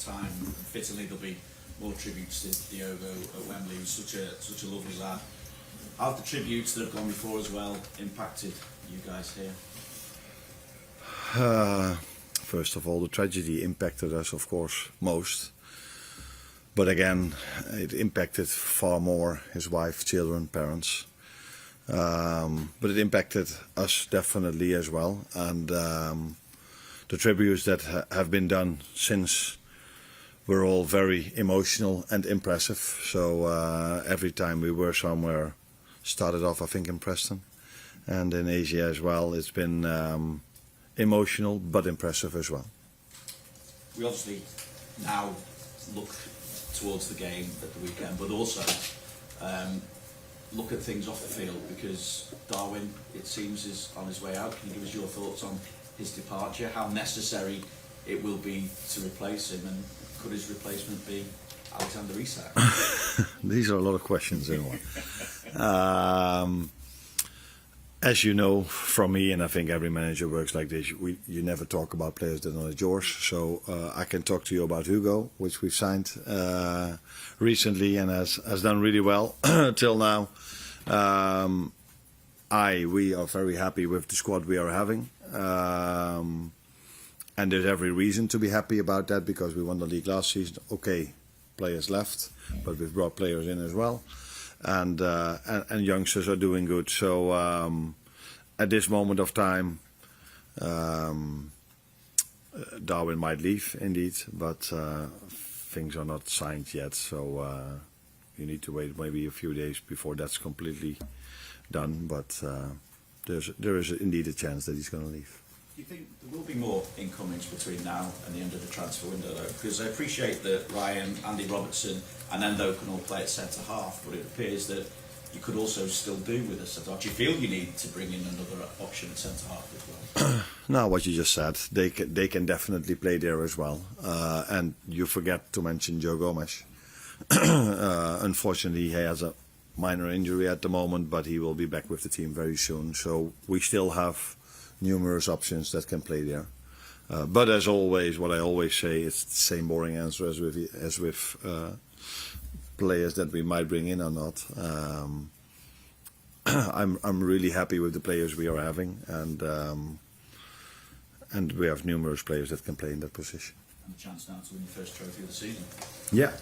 time. Fittingly, there'll be more tributes to Diogo at Wembley. He was such a lovely lad. How have the tributes that have gone before as well impacted you guys here? First of all, the tragedy impacted us, of course, most. But again, it impacted far more his wife, children, parents. But it impacted us definitely as well. And the tributes that have been done since were all very emotional and impressive. So every time we were somewhere, started off I think in Preston and in Asia as well, it's been emotional but impressive as well. We obviously now look towards the game at the weekend, but also look at things off the field, because Darwin, it seems, is on his way out. Can you give us your thoughts on his departure, how necessary it will be to replace him, and could his replacement be Alexander-Arnold? These are a lot of questions in one. As you know from me, and I think every manager works like this, you never talk about players that are not yours. So I can talk to you about Hugo, which we've signed recently and has done really well till now. We are very happy with the squad we are having. And there's every reason to be happy about that, because we won the league last season. Okay, players left, but we've brought players in as well. And youngsters are doing good. So at this moment of time, Darwin might leave indeed, but things are not signed yet. So you need to wait maybe a few days before that's completely done. But there is indeed a chance that he's going to leave. Do you think there will be more incomings between now and the end of the transfer window, though? Because I appreciate that Ryan, Andy Robertson and Endo can all play at centre-half, but it appears that you could also still do with a centre-half. Do you feel you need to bring in another option at centre-half as well? No, what you just said, they can definitely play there as well. And you forget to mention Joe Gomez. Unfortunately, he has a minor injury at the moment, but he will be back with the team very soon. So we still have numerous options that can play there. But as always, what I always say, it's the same boring answer as with players that we might bring in or not. I'm really happy with the players we are having, and we have numerous players that can play in that position. And a chance now to win your first trophy of the season. Yeah,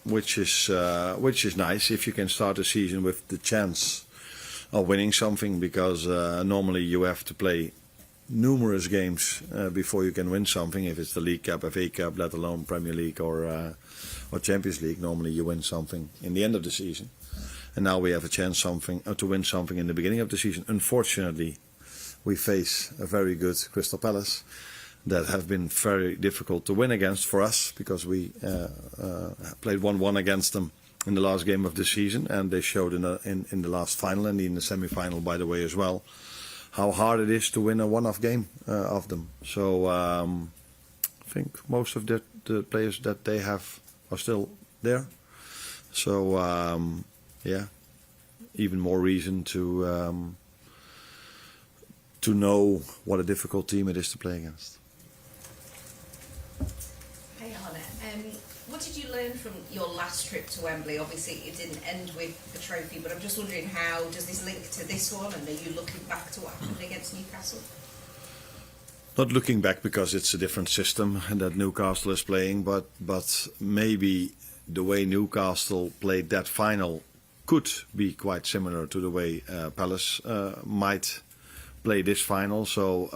which is nice if you can start the season with the chance of winning something, because normally you have to play numerous games before you can win something. If it's the League Cup, FA Cup, let alone Premier League or Champions League, normally you win something in the end of the season. And now we have a chance to win something in the beginning of the season. Unfortunately, we face a very good Crystal Palace that have been very difficult to win against for us, because we played 1-1 against them in the last game of the season, and they showed in the last final and in the semi-final, by the way, as well, how hard it is to win a one-off game of them. So I think most of the players that they have are still there. So yeah, even more reason to know what a difficult team it is to play against. Hey Arne, what did you learn from your last trip to Wembley? Obviously it didn't end with the trophy, but I'm just wondering, how does this link to this one, and are you looking back to what happened against Newcastle? Not looking back, because it's a different system that Newcastle is playing, but maybe the way Newcastle played that final could be quite similar to the way Palace might play this final. So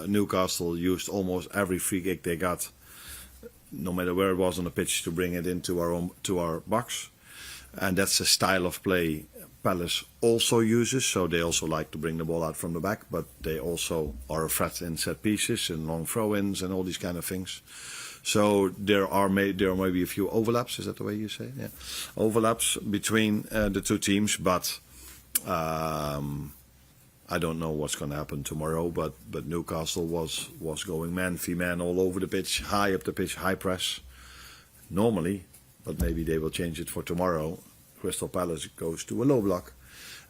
Newcastle used almost every free kick they got, no matter where it was on the pitch, to bring it into our box, and that's a style of play Palace also uses. So they also like to bring the ball out from the back, but they also are a threat in set pieces and long throw-ins and all these kind of things. So there are maybe a few overlaps. Is that the way you say? Yeah, overlaps between the two teams, but I don't know what's going to happen tomorrow. But Newcastle was going man v man all over the pitch, high up the pitch, high press normally, but maybe they will change it for tomorrow. Crystal Palace goes to a low block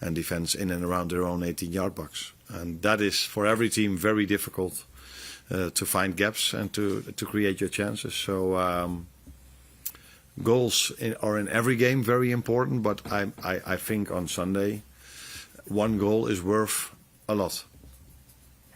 and defends in and around their own 18-yard box, and that is for every team very difficult, to find gaps and to create your chances. So goals are in every game very important, but I think on Sunday, one goal is worth a lot.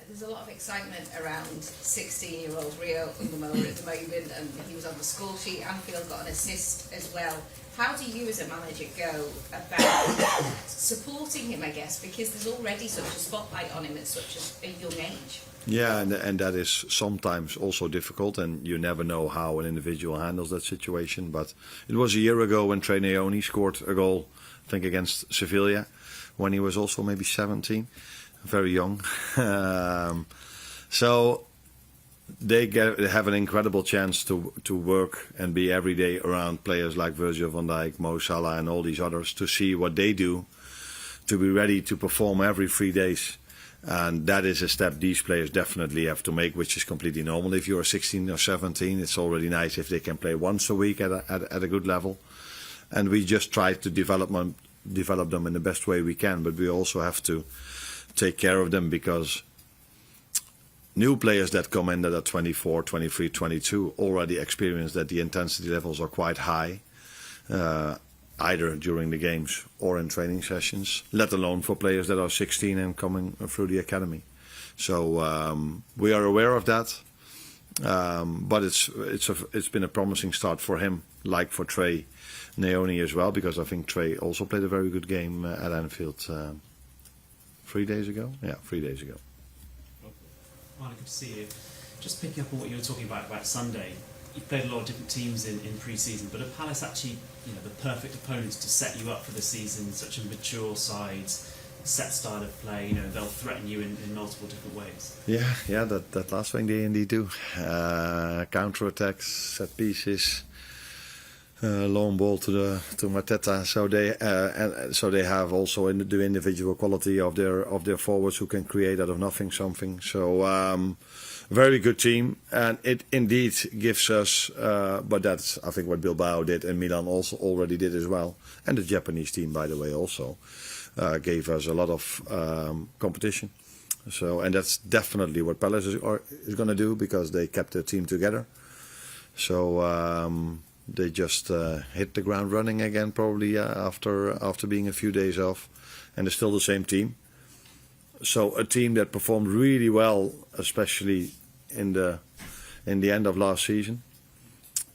There's a lot of excitement around 16-year-old Rio Ungamola at the moment, and he was on the score sheet. Anfield got an assist as well. How do you as a manager go about supporting him, I guess, because there's already such a spotlight on him at such a young age? Yeah, and that is sometimes also difficult, and you never know how an individual handles that situation. But it was a year ago when Trey Naoni scored a goal, I think against Sevilla, when he was also maybe 17, very young. So they have an incredible chance to work and be every day around players like Virgil van Dijk, Mo Salah and all these others, to see what they do, to be ready to perform every 3 days. And that is a step these players definitely have to make, which is completely normal. If you're 16 or 17, it's already nice if they can play once a week at a good level. And we just try to develop them in the best way we can, but we also have to take care of them, because new players that come in that are 24, 23, 22 already experience that the intensity levels are quite high, either during the games or in training sessions, let alone for players that are 16 and coming through the academy. So we are aware of that, but it's been a promising start for him, like for Trey Naoni as well, because I think Trey also played a very good game at Anfield 3 days ago. Yeah, 3 days ago. Arne, good to see you. Just picking up on what you were talking about Sunday, you've played a lot of different teams in pre-season, but are Palace actually, the perfect opponents to set you up for the season? Such a mature side, set style of play. They'll threaten you in multiple different ways. Yeah, that last thing they indeed do. Counter attacks, set pieces, long ball to Mateta. So they have also the individual quality of their forwards who can create out of nothing something. So very good team, and it indeed gives us. But that's, I think, what Bilbao did and Milan also already did as well, and the Japanese team, by the way, also gave us a lot of competition. So, and that's definitely what Palace is going to do, because they kept their team together. So. They just hit the ground running again, probably after being a few days off, and they're still the same team. So a team that performed really well, especially in the end of last season,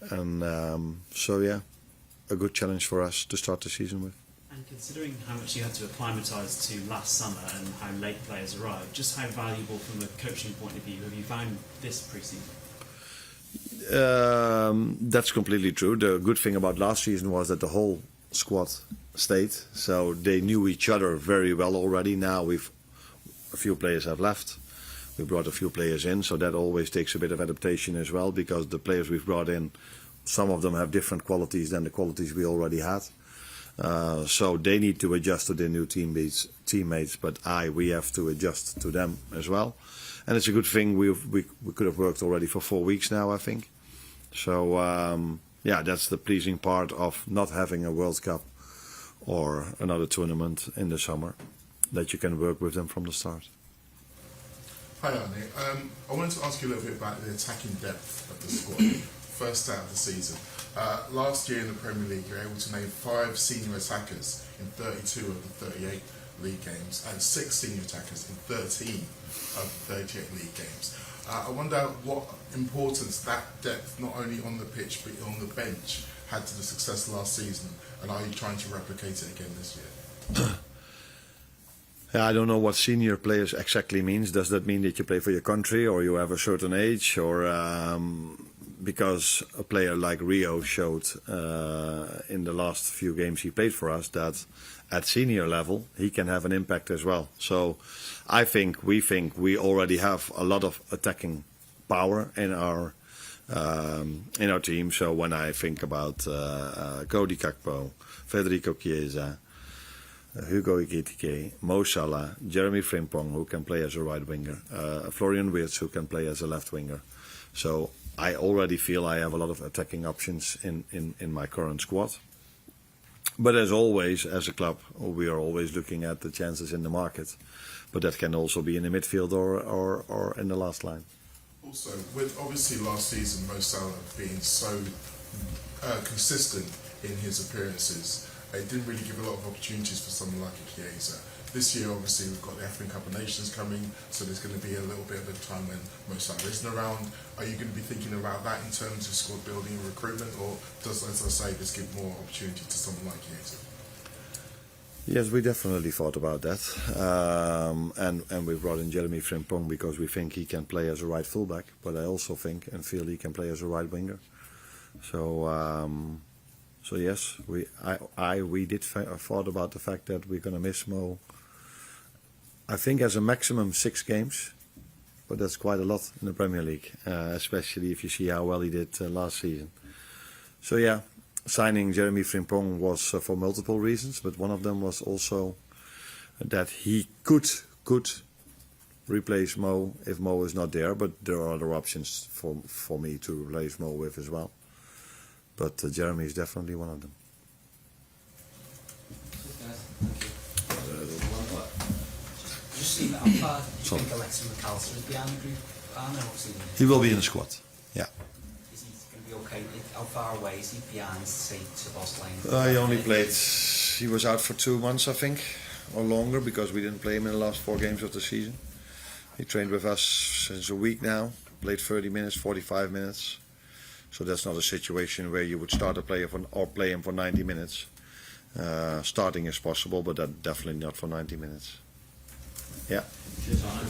and a good challenge for us to start the season with. And considering how much you had to acclimatise to last summer and how late players arrived, just how valuable from a coaching point of view have you found this pre-season? That's completely true. The good thing about last season was that the whole squad stayed, so they knew each other very well already. Now a few players have left. We brought a few players in, so that always takes a bit of adaptation as well, because the players we've brought in, some of them have different qualities than the qualities we already had. So they need to adjust to their new teammates, but we have to adjust to them as well. And it's a good thing we could have worked already for 4 weeks now, I think. So that's the pleasing part of not having a World Cup or another tournament in the summer, that you can work with them from the start. Hi Arne, I wanted to ask you a little bit about the attacking depth of the squad. First out of the season. Last year in the Premier League, you were able to name 5 senior attackers in 32 of the 38 league games, and 6 senior attackers in 13 of the 38 league games. I wonder what importance that depth, not only on the pitch but on the bench, had to the success last season, and are you trying to replicate it again this year? I don't know what senior players exactly means. Does that mean that you play for your country or you have a certain age, or because a player like Rio showed in the last few games he played for us that at senior level he can have an impact as well. So we think we already have a lot of attacking power in our team. So when I think about Cody Gakpo, Federico Chiesa, Hugo Ekitike, Mo Salah, Jeremy Frimpong, who can play as a right winger, Florian Wirtz, who can play as a left winger. So I already feel I have a lot of attacking options in my current squad. But as always, as a club, we are always looking at the chances in the market. But that can also be in the midfield or in the last line. Also, with obviously last season Mo Salah being so consistent in his appearances, it didn't really give a lot of opportunities for someone like a Chiesa. This year, obviously, we've got the African Cup of Nations coming, so there's going to be a little bit of a time when Mo Salah isn't around. Are you going to be thinking about that in terms of squad building and recruitment, or does, as I say, this give more opportunity to someone like Chiesa? Yes, we definitely thought about that, and we brought in Jeremy Frimpong because we think he can play as a right fullback, but I also think and feel he can play as a right winger. So yes, we did thought about the fact that we're going to miss Mo. I think as a maximum 6 games, but that's quite a lot in the Premier League, especially if you see how well he did last season. So yeah, signing Jeremy Frimpong was for multiple reasons, but one of them was also that he could replace Mo if Mo is not there, but there are other options for me to replace Mo with as well. But Jeremy is definitely one of them. Just see how far do you think Alexander McAllister is behind the group? Arne, He will be in the squad. Yeah. is he going to be okay? How far away is he behind, say, Szoboszlai? He only played. He was out for 2 months, I think, or longer, because we didn't play him in the last 4 games of the season. He trained with us since a week now. Played 30 minutes, 45 minutes. So that's not a situation where you would start a player or play him for 90 minutes. Starting is possible, but that definitely not for 90 minutes. Yeah. Cheers, Arne.